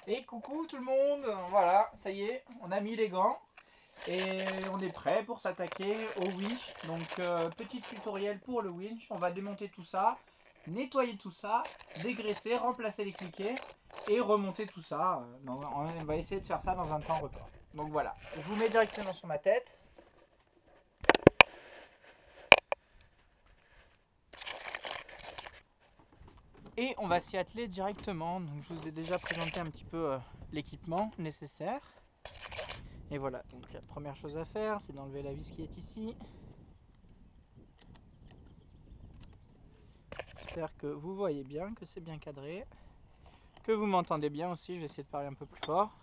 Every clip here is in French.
Et coucou tout le monde, voilà, ça y est, on a mis les gants et on est prêt pour s'attaquer au winch. Donc petit tutoriel pour le winch, on va démonter tout ça, nettoyer tout ça, dégraisser, remplacer les cliquets et remonter tout ça. Donc, on va essayer de faire ça dans un temps record. Donc voilà, je vous mets directement sur ma tête. Et on va s'y atteler directement. Donc je vous ai déjà présenté un petit peu l'équipement nécessaire. Et voilà, donc la première chose à faire, c'est d'enlever la vis qui est ici. J'espère que vous voyez bien, que c'est bien cadré, que vous m'entendez bien aussi. Je vais essayer de parler un peu plus fort.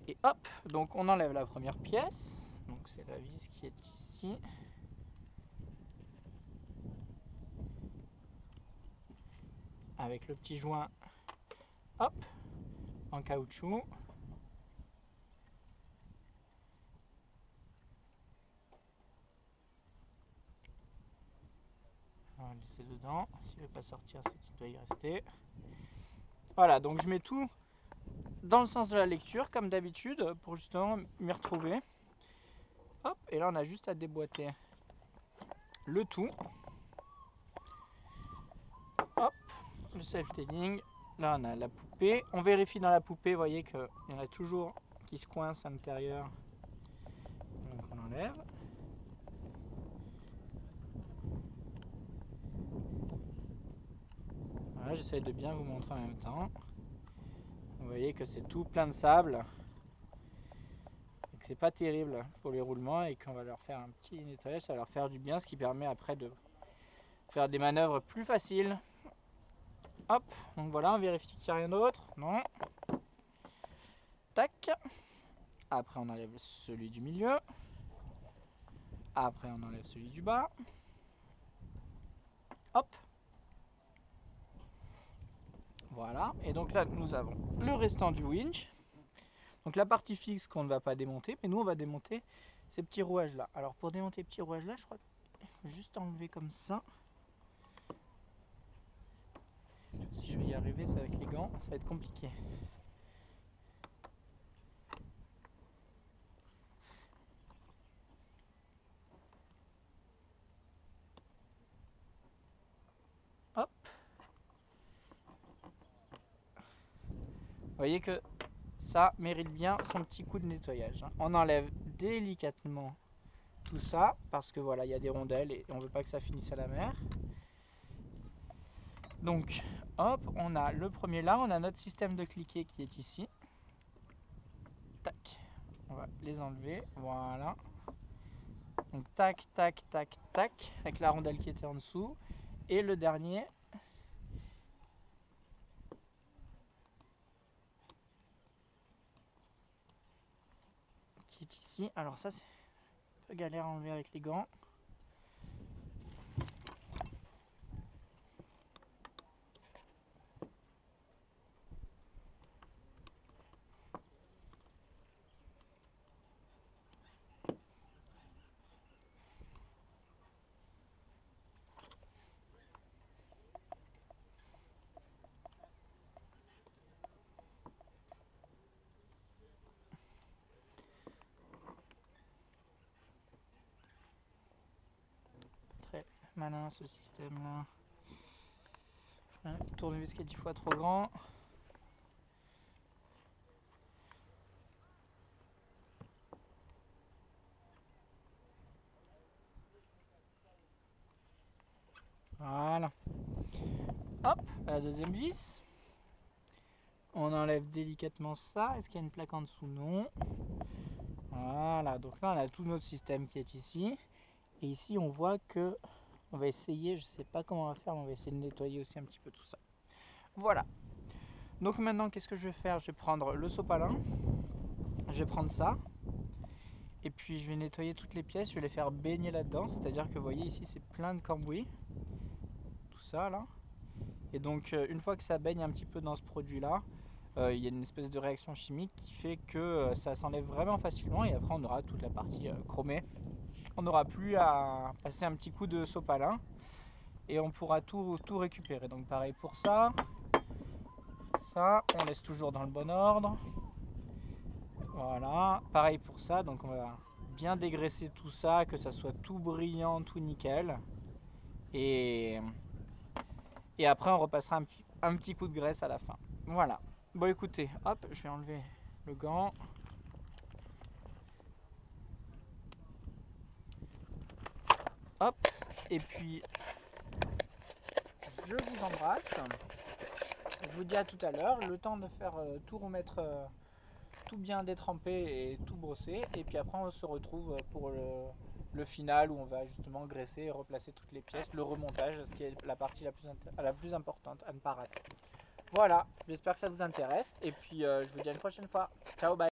Et hop, donc on enlève la première pièce. Donc c'est la vis qui est ici. Avec le petit joint, hop, en caoutchouc. On va le laisser dedans. S'il ne veut pas sortir, c'est qu'il doit y rester. Voilà, donc je mets tout dans le sens de la lecture, comme d'habitude, pour justement m'y retrouver. Hop, et là on a juste à déboîter le tout. Hop, le self-tailing. Là on a la poupée. On vérifie dans la poupée, vous voyez qu'il y en a toujours qui se coincent à l'intérieur. Donc on enlève. Voilà, j'essaie de bien vous montrer en même temps. Vous voyez que c'est tout plein de sable. Et que c'est pas terrible pour les roulements et qu'on va leur faire un petit nettoyage, ça va leur faire du bien, ce qui permet après de faire des manœuvres plus faciles. Hop, donc voilà, on vérifie qu'il n'y a rien d'autre. Non. Tac. Après on enlève celui du milieu. Après on enlève celui du bas. Hop. Voilà, et donc là nous avons le restant du winch. Donc la partie fixe qu'on ne va pas démonter, mais nous on va démonter ces petits rouages là. Alors pour démonter les petits rouages là, je crois qu'il faut juste enlever comme ça. Si je vais y arriver, c'est avec les gants, ça va être compliqué. Hop. Vous voyez que ça mérite bien son petit coup de nettoyage. On enlève délicatement tout ça, parce que voilà, il y a des rondelles et on ne veut pas que ça finisse à la mer. Donc, hop, on a le premier là, on a notre système de cliquet qui est ici. Tac, on va les enlever, voilà. Donc tac, tac, tac, tac, avec la rondelle qui était en dessous. Et le dernier, qui est ici. Alors ça, c'est un peu galère à enlever avec les gants. Très malin ce système là. Le tournevis qui est 10 fois trop grand. Voilà. Hop, la deuxième vis. On enlève délicatement ça. Est-ce qu'il y a une plaque en dessous? Non. Voilà, donc là on a tout notre système qui est ici. Et ici on voit que on va essayer, je sais pas comment on va faire, mais on va essayer de nettoyer aussi un petit peu tout ça. Voilà. Donc maintenant qu'est-ce que je vais faire? Je vais prendre le sopalin. Je vais prendre ça. Et puis je vais nettoyer toutes les pièces, je vais les faire baigner là-dedans. C'est-à-dire que vous voyez ici c'est plein de cambouis. Tout ça là. Et donc une fois que ça baigne un petit peu dans ce produit là, il y a une espèce de réaction chimique qui fait que ça s'enlève vraiment facilement. Et après on aura toute la partie chromée. On n'aura plus à passer un petit coup de sopalin. Et on pourra tout récupérer. Donc pareil pour ça. ça. On laisse toujours dans le bon ordre. Voilà, pareil pour ça. Donc on va bien dégraisser tout ça, que ça soit tout brillant, tout nickel. Et après on repassera un petit coup de graisse à la fin. Voilà. Bon écoutez, hop, je vais enlever le gant. Hop, et puis je vous embrasse. Je vous dis à tout à l'heure. Le temps de faire tout remettre, tout bien détremper et tout brosser. Et puis après on se retrouve pour le final où on va justement graisser et replacer toutes les pièces. Le remontage, ce qui est la partie la plus importante à ne pas rater. Voilà, j'espère que ça vous intéresse. Et puis je vous dis à une prochaine fois. Ciao, bye.